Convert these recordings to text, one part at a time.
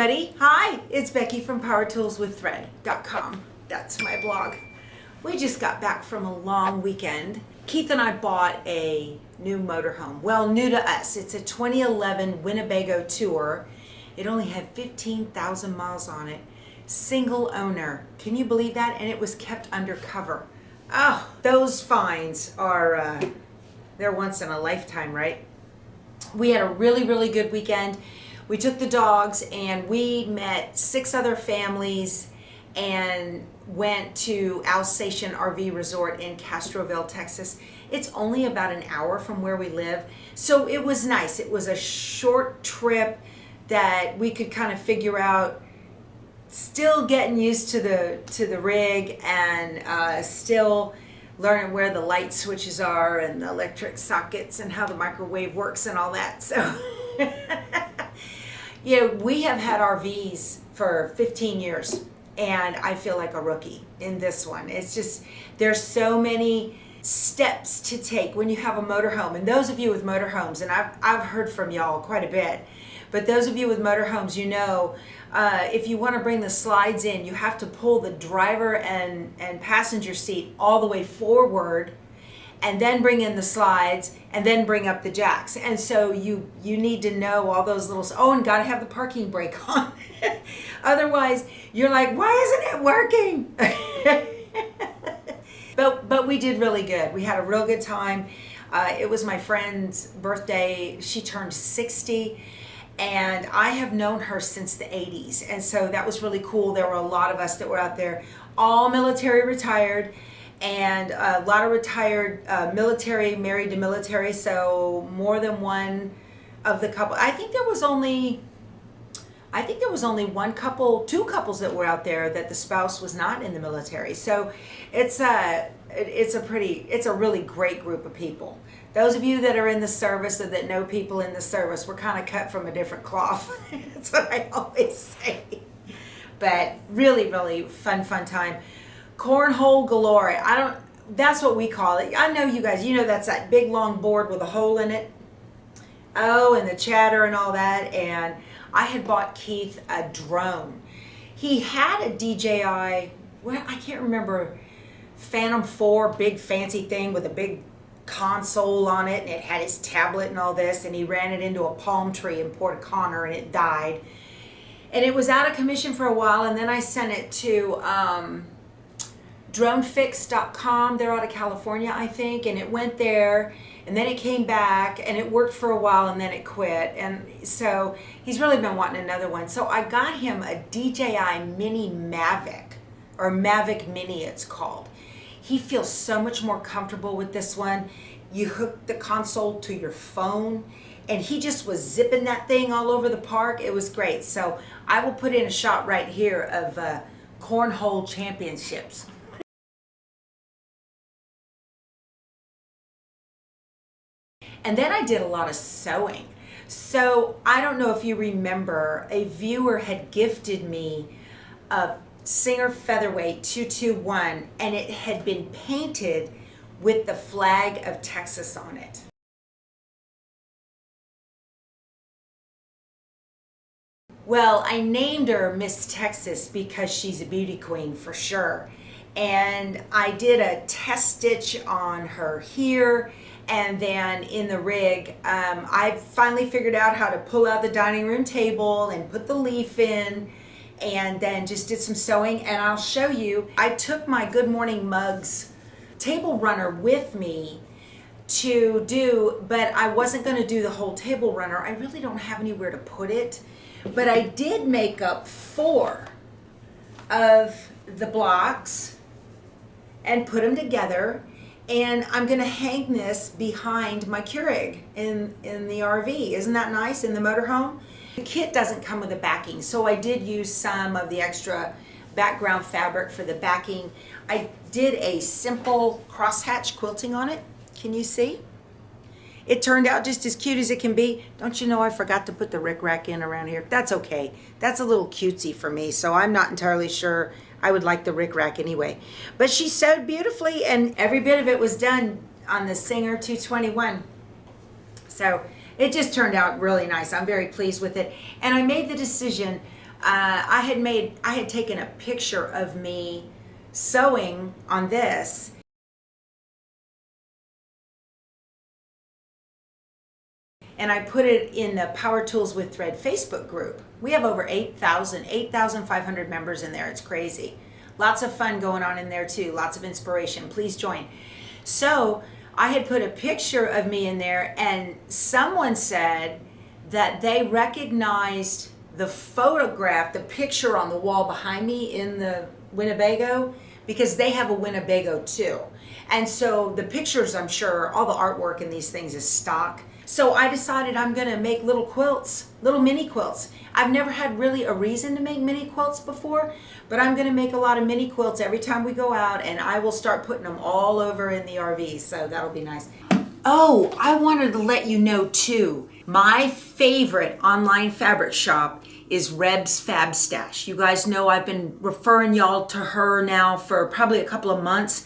everybody. Hi, it's Becky from powertoolswiththread.com. That's my blog. We just got back from a long weekend. Keith and I bought a new motorhome. Well, new to us. It's a 2011 Winnebago Tour. It only had 15,000 miles on it. Single owner. Can you believe that? And it was kept undercover. Oh, those finds are, they're once in a lifetime, right? We had a really, really good weekend. We took the dogs and we met 6 other families and went to Alsatian RV Resort in Castroville, Texas. It's only about an hour from where we live. So it was nice. It was a short trip that we could kind of figure out, still getting used to the rig and still learning where the light switches are and the electric sockets and how the microwave works and all that. So you know, we have had RVs for 15 years and I feel like a rookie in this one. It's just, there's so many steps to take when you have a motorhome. And those of you with motorhomes, and I've heard from y'all quite a bit, but those of you with motorhomes, you know, if you want to bring the slides in, you have to pull the driver and passenger seat all the way forward and then bring in the slides and then bring up the jacks. And so you need to know all those little, oh, and gotta have the parking brake on. Otherwise, you're like, why isn't it working? But we did really good. We had a real good time. It was my friend's birthday. She turned 60. And I have known her since the 80s. And so that was really cool. There were a lot of us that were out there, all military retired, and a lot of retired military, married to military. So more than one of the couple. I think there was only one couple, 2 couples that were out there that the spouse was not in the military. So it's a really great group of people. Those of you that are in the service or that know people in the service, we're kind of cut from a different cloth. That's what I always say. But really, really fun time. Cornhole galore. That's what we call it. I know you guys, you know that's that big long board with a hole in it. Oh, and the chatter and all that. And I had bought Keith a drone. He had a DJI, well, I can't remember, Phantom 4, big fancy thing with a big console on it, and it had his tablet and all this, and he ran it into a palm tree in Port Connor and it died. And it was out of commission for a while, and then I sent it to dronefix.com. They're out of California, I think, and it went there, and then it came back, and it worked for a while, and then it quit. And so he's really been wanting another one. So I got him a DJI Mini Mavic, or Mavic Mini it's called. He feels so much more comfortable with this one. You hook the console to your phone, and he just was zipping that thing all over the park. It was great. So I will put in a shot right here of Cornhole Championships. And then I did a lot of sewing. So I don't know if you remember, a viewer had gifted me a Singer Featherweight 221, and it had been painted with the flag of Texas on it. Well, I named her Miss Texas because she's a beauty queen for sure. And I did a test stitch on her here, and then in the rig, I finally figured out how to pull out the dining room table and put the leaf in, and then just did some sewing. And I'll show you, I took my Good Morning Mugs table runner with me to do, but I wasn't going to do the whole table runner. I really don't have anywhere to put it, but I did make up 4 of the blocks and put them together, and I'm going to hang this behind my Keurig in the RV. Isn't that nice, in the motorhome? The kit doesn't come with a backing, so I did use some of the extra background fabric for the backing. I did a simple crosshatch quilting on it. Can you see? It turned out just as cute as it can be. Don't you know I forgot to put the rickrack in around here? That's okay. That's a little cutesy for me, so I'm not entirely sure I would like the rickrack anyway. But she sewed beautifully, and every bit of it was done on the Singer 221. So it just turned out really nice. I'm very pleased with it. And I made the decision I had taken a picture of me sewing on this, and I put it in the Power Tools with Thread Facebook group. We have over 8,500 members in there. It's crazy. Lots of fun going on in there too. Lots of inspiration. Please join. So I had put a picture of me in there, and someone said that they recognized the photograph, the picture on the wall behind me in the Winnebago, because they have a Winnebago too. And so the pictures, I'm sure, all the artwork in these things is stock. So I decided I'm gonna make little quilts, little mini quilts. I've never had really a reason to make mini quilts before, but I'm gonna make a lot of mini quilts every time we go out, and I will start putting them all over in the RV, so that'll be nice. Oh, I wanted to let you know too, my favorite online fabric shop is Reb's Fab Stash. You guys know I've been referring y'all to her now for probably a couple of months.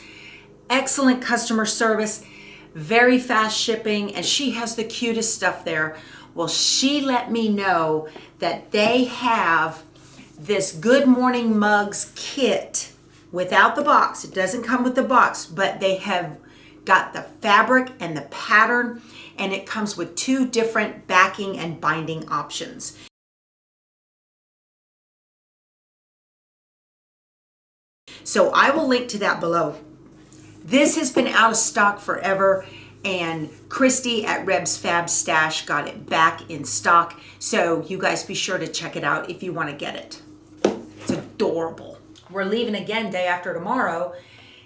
Excellent customer service, very fast shipping, and she has the cutest stuff there. Well, she let me know that they have this Good Morning Mugs kit without the box. It doesn't come with the box, but they have got the fabric and the pattern, and it comes with 2 different backing and binding options. So I will link to that below. This has been out of stock forever, and Christy at Reb's Fab Stash got it back in stock. So you guys be sure to check it out if you want to get it. It's adorable. We're leaving again day after tomorrow.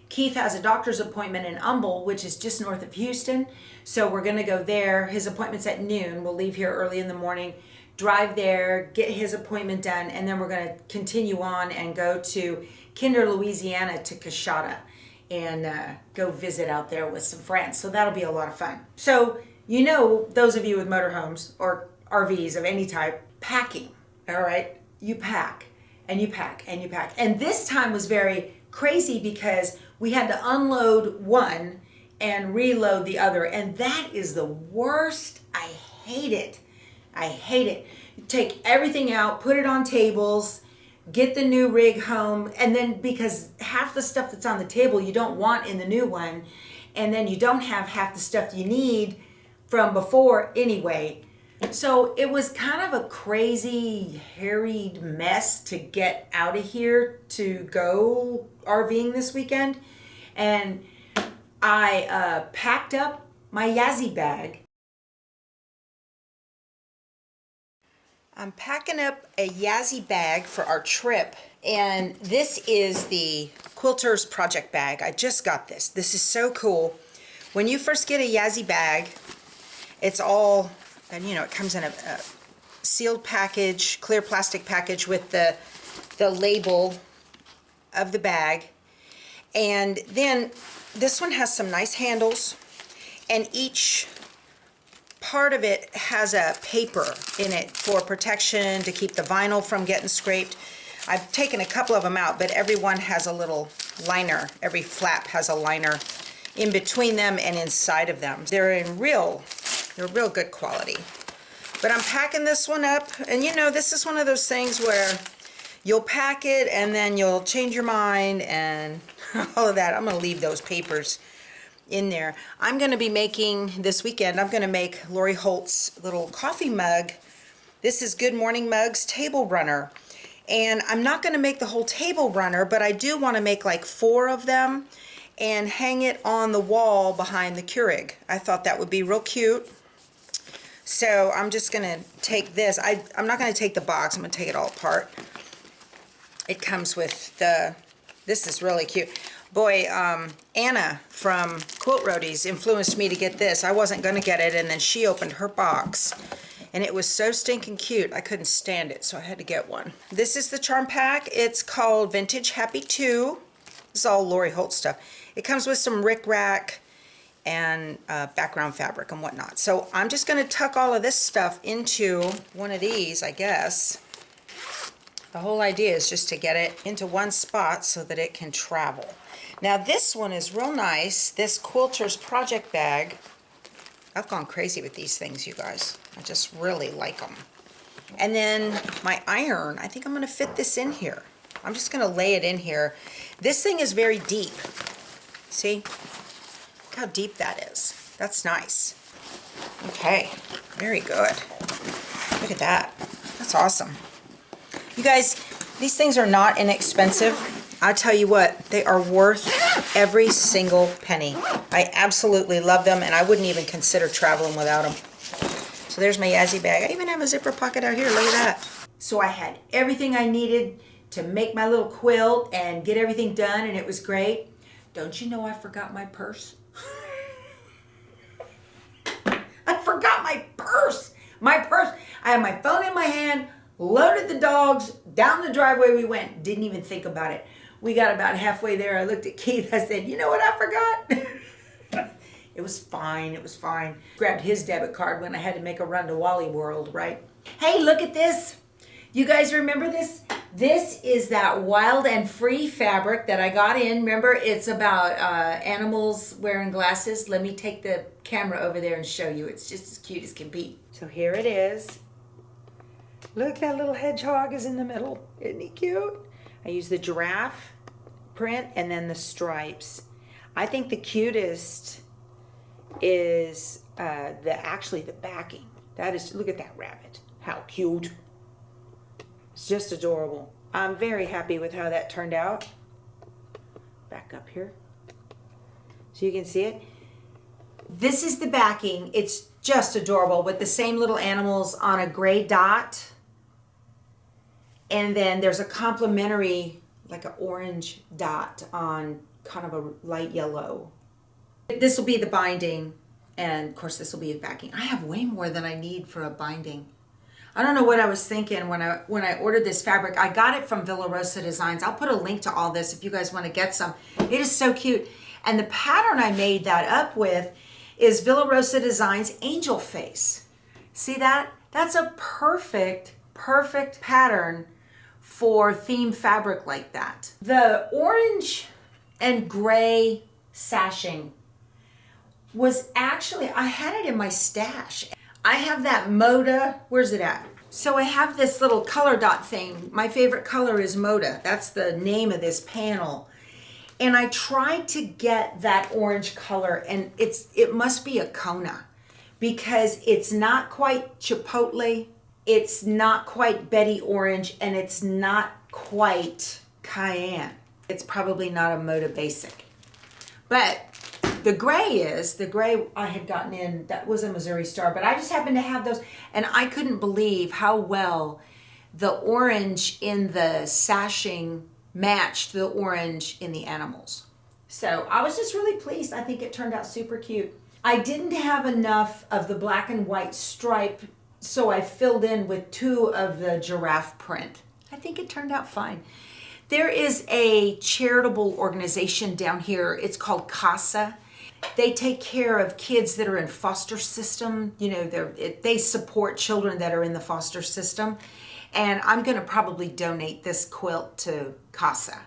Keith has a doctor's appointment in Humble, which is just north of Houston. So we're gonna go there. His appointment's at noon. We'll leave here early in the morning, drive there, get his appointment done, and then we're gonna continue on and go to Kinder, Louisiana to Coshada and go visit out there with some friends. So that'll be a lot of fun. So, you know, those of you with motorhomes or RVs of any type, packing, all right? You pack and you pack and you pack. And this time was very crazy because we had to unload one and reload the other. And that is the worst. I hate it. I hate it. You take everything out, put it on tables, get the new rig home, and then because half the stuff that's on the table you don't want in the new one, and then you don't have half the stuff you need from before anyway. So it was kind of a crazy, harried mess to get out of here to go RVing this weekend. And I packed up my Yazzii bag. I'm packing up a Yazzii bag for our trip, and this is the Quilter's project bag. I just got this. This is so cool. When you first get a Yazzii bag, it's all, and you know, it comes in a sealed package, clear plastic package with the label of the bag. And then this one has some nice handles, and each part of it has a paper in it for protection to keep the vinyl from getting scraped. I've taken a couple of them out, but every one has a little liner. Every flap has a liner in between them and inside of them. They're real good quality. But I'm packing this one up, and you know, this is one of those things where you'll pack it and then you'll change your mind and all of that. I'm gonna leave those papers in there. I'm going to be making this weekend, I'm going to make Lori Holt's little coffee mug. This is Good Morning Mugs table runner, and I'm not going to make the whole table runner, but I do want to make like 4 of them and hang it on the wall behind the Keurig. I thought that would be real cute. So I'm just going to take this. I'm not going to take the box. I'm going to take it all apart. It comes with this is really cute. Boy, Anna from Quilt Roadies influenced me to get this. I wasn't going to get it, and then she opened her box, and it was so stinking cute. I couldn't stand it, so I had to get one. This is the charm pack. It's called Vintage Happy 2. This is all Lori Holt stuff. It comes with some rickrack and background fabric and whatnot. So I'm just going to tuck all of this stuff into one of these, I guess. The whole idea is just to get it into one spot so that it can travel. Now this one is real nice, this Quilter's project bag. I've gone crazy with these things, you guys. I just really like them. And then my iron, I think I'm gonna fit this in here. I'm just gonna lay it in here. This thing is very deep. See? Look how deep that is. That's nice. Okay, very good. Look at that. That's awesome. You guys, these things are not inexpensive. I tell you what, they are worth every single penny. I absolutely love them, and I wouldn't even consider traveling without them. So there's my Yazzii bag. I even have a zipper pocket out here. Look at that. So I had everything I needed to make my little quilt and get everything done, and it was great. Don't you know I forgot my purse? I forgot my purse. My purse. I had my phone in my hand, loaded the dogs, down the driveway we went. Didn't even think about it. We got about halfway there. I looked at Keith. I said, you know what I forgot? It was fine. It was fine. Grabbed his debit card when I had to make a run to Wally World, right? Hey, look at this. You guys remember this? This is that Wild and Free fabric that I got in. Remember, it's about animals wearing glasses. Let me take the camera over there and show you. It's just as cute as can be. So here it is. Look, that little hedgehog is in the middle. Isn't he cute? I use the giraffe print and then the stripes. I think the cutest is actually the backing. That is, look at that rabbit. How cute. It's just adorable. I'm very happy with how that turned out. Back up here so you can see it. This is the backing. It's just adorable with the same little animals on a gray dot. And then there's a complementary, like an orange dot on kind of a light yellow. This will be the binding, and of course this will be the backing. I have way more than I need for a binding. I don't know what I was thinking when I ordered this fabric. I got it from ROSA Designs. I'll put a link to all this if you guys want to get some. It is so cute. And the pattern I made that up with is ROSA Designs Angel Face. See that? That's a perfect pattern for theme fabric like that. The orange and gray sashing was actually, I had it in my stash. I have that Moda, where's it at? So I have this little color dot thing. My favorite color is Moda. That's the name of this panel. And I tried to get that orange color, and it must be a Kona, because it's not quite Chipotle, it's not quite Betty Orange, and it's not quite Cayenne. It's probably not a Moda Basic. But the gray I had gotten in, that was a Missouri Star, but I just happened to have those, and I couldn't believe how well the orange in the sashing matched the orange in the animals. So I was just really pleased. I think it turned out super cute. I didn't have enough of the black and white stripe, so I filled in with 2 of the giraffe print. I think it turned out fine. There is a charitable organization down here. It's called CASA. They take care of kids that are in foster system. You know, they support children that are in the foster system. And I'm going to probably donate this quilt to CASA.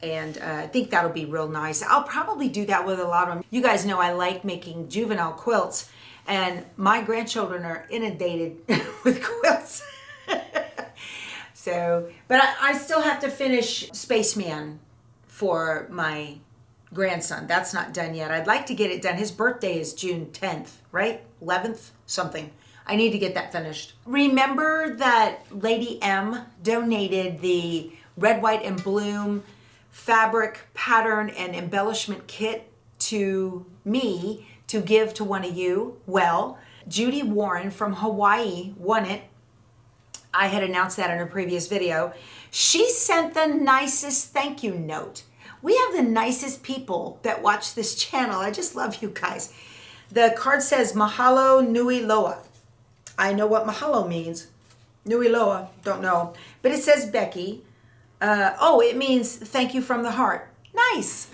And I think that'll be real nice. I'll probably do that with a lot of them. You guys know I like making juvenile quilts. And my grandchildren are inundated with quilts. So, but I still have to finish Spaceman for my grandson. That's not done yet. I'd like to get it done. His birthday is June 10th, right? 11th, something. I need to get that finished. Remember that Lady M donated the Red, White, and Bloom fabric pattern and embellishment kit to me to give to one of you? Well, Judy Warren from Hawaii won it. I had announced that in a previous video. She sent the nicest thank you note. We have the nicest people that watch this channel. I just love you guys. The card says, Mahalo Nui Loa. I know what mahalo means. Nui Loa, don't know. But it says Becky. It means thank you from the heart. Nice.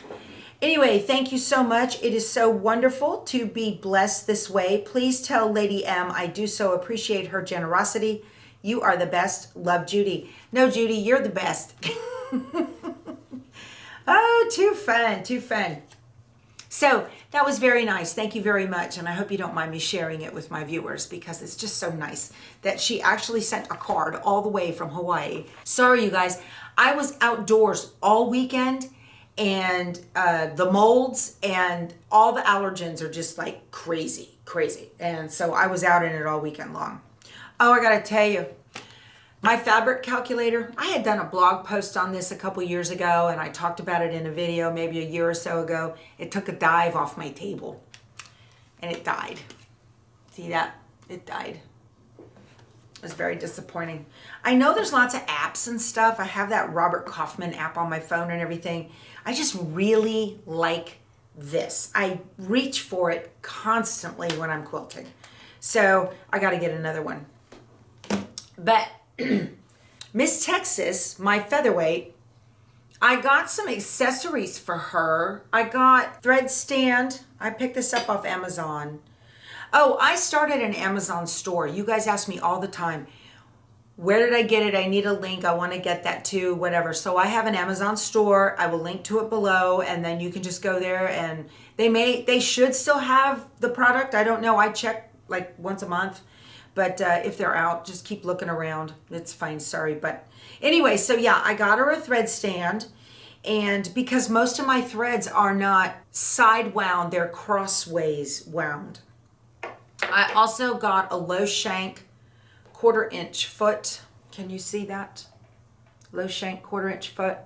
Anyway, thank you so much. It is so wonderful to be blessed this way. Please tell Lady M I do so appreciate her generosity. You are the best. Love, Judy. No, Judy, you're the best. Oh, too fun, too fun. So that was very nice. Thank you very much. And I hope you don't mind me sharing it with my viewers because it's just so nice that she actually sent a card all the way from Hawaii. Sorry, you guys. I was outdoors all weekend and the molds and all the allergens are just like crazy. And so I was out in it all weekend long. Oh, I got to tell you, my fabric calculator, I had done a blog post on this a couple years ago and I talked about it in a video maybe a year or so ago. It took a dive off my table and it died. See that? It died. It was very disappointing. I know there's lots of apps and stuff. I have that Robert Kaufman app on my phone and everything. I just really like this. I reach for it constantly when I'm quilting. So I got to get another one. But Miss Texas, my featherweight, I got some accessories for her. I got thread stand. I picked this up off Amazon. Oh, I started an Amazon store. You guys ask me all the time, where did I get it? I need a link. I want to get that too, whatever. So I have an Amazon store. I will link to it below and then you can just go there and they should still have the product. I don't know. I check like once a month. But if they're out, just keep looking around. It's fine, sorry. But anyway, so yeah, I got her a thread stand. And because most of my threads are not side wound, they're crossways wound. I also got a low shank 1/4 inch foot. Can you see that? Low shank 1/4 inch foot.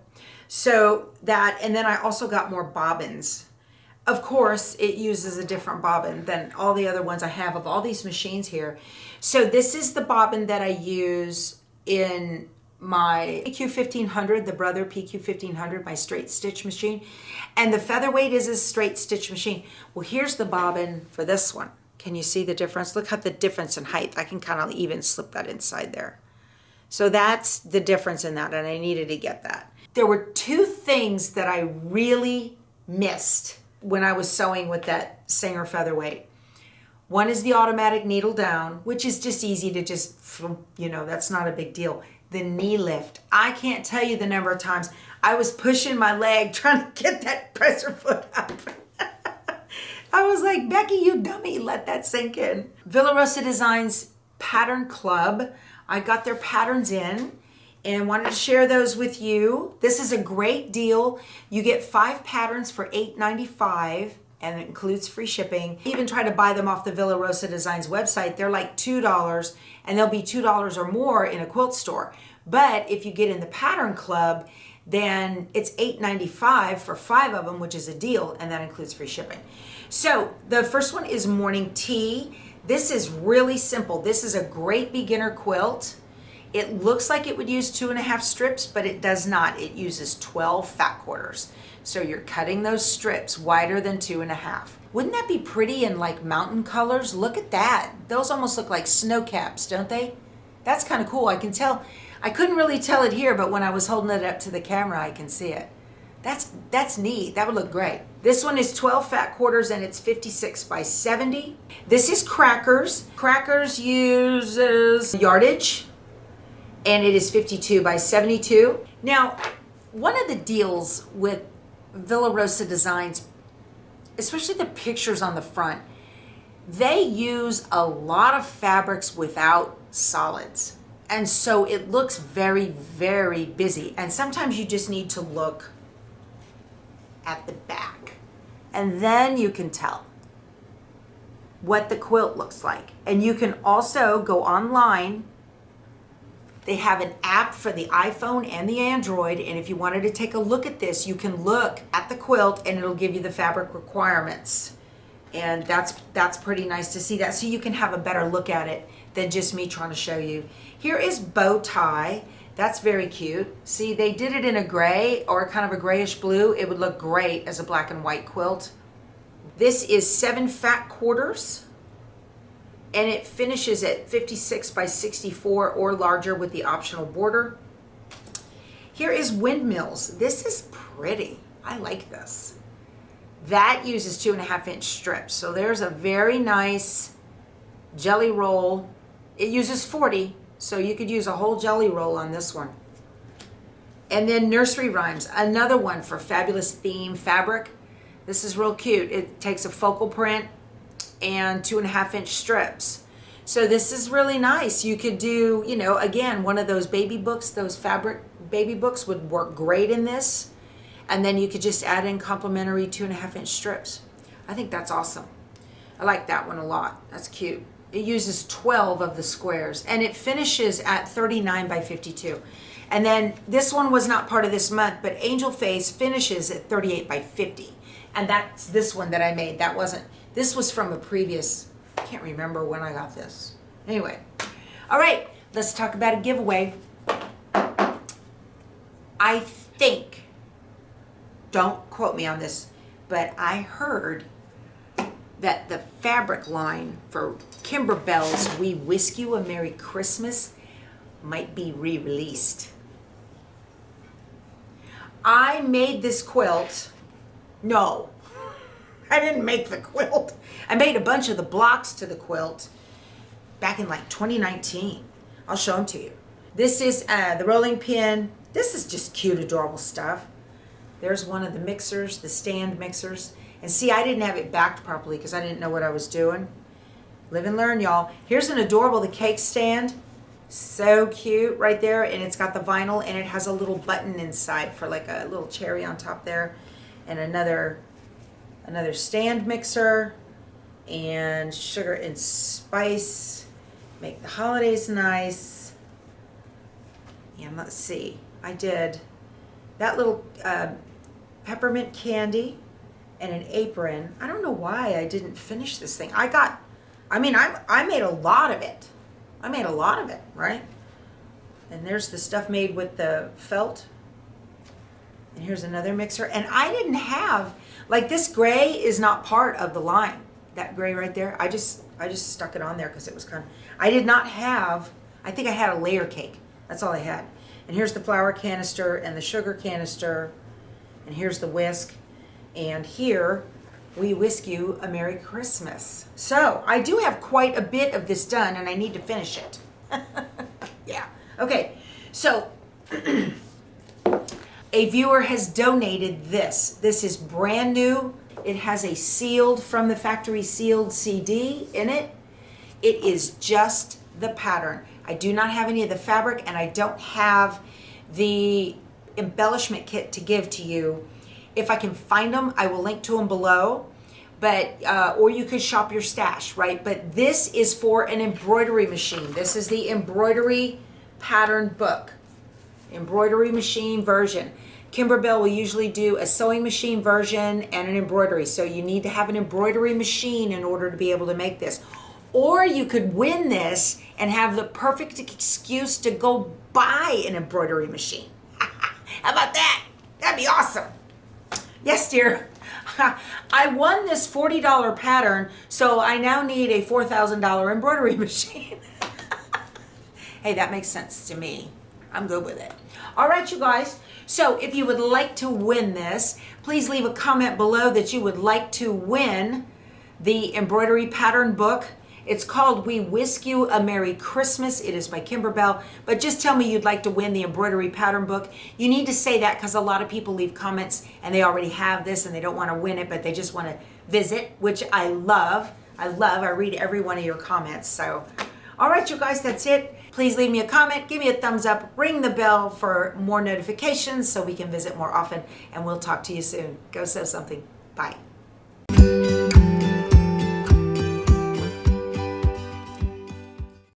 So that, and then I also got more bobbins. Of course, it uses a different bobbin than all the other ones I have of all these machines here. So this is the bobbin that I use in my PQ1500, the Brother PQ1500, my straight stitch machine. And the featherweight is a straight stitch machine. Well, here's the bobbin for this one. Can you see the difference? Look at the difference in height. I can kind of even slip that inside there. So that's the difference in that, and I needed to get that. There were two things that I really missed when I was sewing with that Singer featherweight. One is the automatic needle down, which is just easy to just, you know, that's not a big deal. The knee lift. I can't tell you the number of times I was pushing my leg trying to get that presser foot up. I was like, Becky, you dummy, let that sink in. Villa Rosa Designs Pattern Club. I got their patterns in and wanted to share those with you. This is a great deal. You get 5 patterns for $8.95 and it includes free shipping. Even try to buy them off the Villa Rosa Designs website. They're like $2 and they'll be $2 or more in a quilt store. But if you get in the Pattern Club, then it's $8.95 for 5 of them, which is a deal, and that includes free shipping. So the first one is Morning Tea. This is really simple. This is a great beginner quilt. It looks like it would use 2.5 strips, but it does not. It uses 12 fat quarters. So you're cutting those strips wider than 2.5. Wouldn't that be pretty in like mountain colors? Look at that. Those almost look like snow caps, don't they? That's kind of cool. I can tell. I couldn't really tell it here, but when I was holding it up to the camera, I can see it. That's neat. That would look great. This one is 12 fat quarters and it's 56 by 70. This is Crackers. Crackers uses yardage and it is 52 by 72. Now, one of the deals with Villa Rosa Designs, especially the pictures on the front, they use a lot of fabrics without solids. And so it looks very, very busy. And sometimes you just need to look at the back. And then you can tell what the quilt looks like. And you can also go online. They have an app for the iPhone and the Android. And if you wanted to take a look at this, you can look at the quilt and it'll give you the fabric requirements. And that's pretty nice to see that. So you can have a better look at it than just me trying to show you. Here is Bow Tie. That's very cute. See, they did it in a gray or kind of a grayish blue. It would look great as a black and white quilt. This is 7 fat quarters and it finishes at 56 by 64 or larger with the optional border. Here is Windmills. This is pretty. I like this. That uses 2.5 inch strips. So there's a very nice jelly roll. It uses 40, so you could use a whole jelly roll on this one. And then Nursery Rhymes, another one for fabulous theme fabric. This is real cute. It takes a focal print and 2.5-inch strips. So this is really nice. You could do, you know, again, one of those baby books, those fabric baby books would work great in this. And then you could just add in complimentary 2.5-inch strips. I think that's awesome. I like that one a lot. That's cute. It uses 12 of the squares and it finishes at 39 by 52. And then this one was not part of this month, but Angel Face finishes at 38 by 50. And that's this one that I made. That wasn't, this was from a previous, I can't remember when I got this. Anyway, all right, let's talk about a giveaway. I think, don't quote me on this, but I heard that the fabric line for Kimberbell's We Whisk You a Merry Christmas might be re-released. I made this quilt. No, I didn't make the quilt. I made a bunch of the blocks to the quilt back in like 2019. I'll show them to you. This is the rolling pin. This is just cute, adorable stuff. There's one of the mixers, the stand mixers. And see, I didn't have it backed properly because I didn't know what I was doing. Live and learn, y'all. Here's an adorable, the cake stand. So cute right there. And it's got the vinyl and it has a little button inside for like a little cherry on top there. And another stand mixer and sugar and spice. Make the holidays nice. And let's see, I did that little peppermint candy and an apron. I don't know why I didn't finish this thing. I made a lot of it. I made a lot of it, right? And there's the stuff made with the felt. And here's another mixer. And I didn't have, like this gray is not part of the line. That gray right there, I just stuck it on there because it was kind of, I did not have, I think I had a layer cake. That's all I had. And here's the flour canister and the sugar canister. And here's the whisk. And here, we whisk you a Merry Christmas. So I do have quite a bit of this done and I need to finish it. Yeah. Okay. So a viewer has donated this. This is brand new. It has a sealed, from the factory sealed CD in it. It is just the pattern. I do not have any of the fabric and I don't have the embellishment kit to give to you. If I can find them, I will link to them below. But or you could shop your stash, right? But this is for an embroidery machine. This is the embroidery pattern book, embroidery machine version. Kimberbell will usually do a sewing machine version and an embroidery. So you need to have an embroidery machine in order to be able to make this. Or you could win this and have the perfect excuse to go buy an embroidery machine. How about that? That'd be awesome. Yes, dear. I won this $40 pattern, so I now need a $4,000 embroidery machine. Hey, that makes sense to me. I'm good with it. All right, you guys. So if you would like to win this, please leave a comment below that you would like to win the embroidery pattern book. It's called We Whisk You a Merry Christmas. It is by Kimberbell. But just tell me you'd like to win the embroidery pattern book. You need to say that because a lot of people leave comments and they already have this and they don't want to win it, but they just want to visit, which I love. I read every one of your comments. So, all right, you guys, that's it. Please leave me a comment, give me a thumbs up, ring the bell for more notifications so we can visit more often, and we'll talk to you soon. Go sew something. Bye.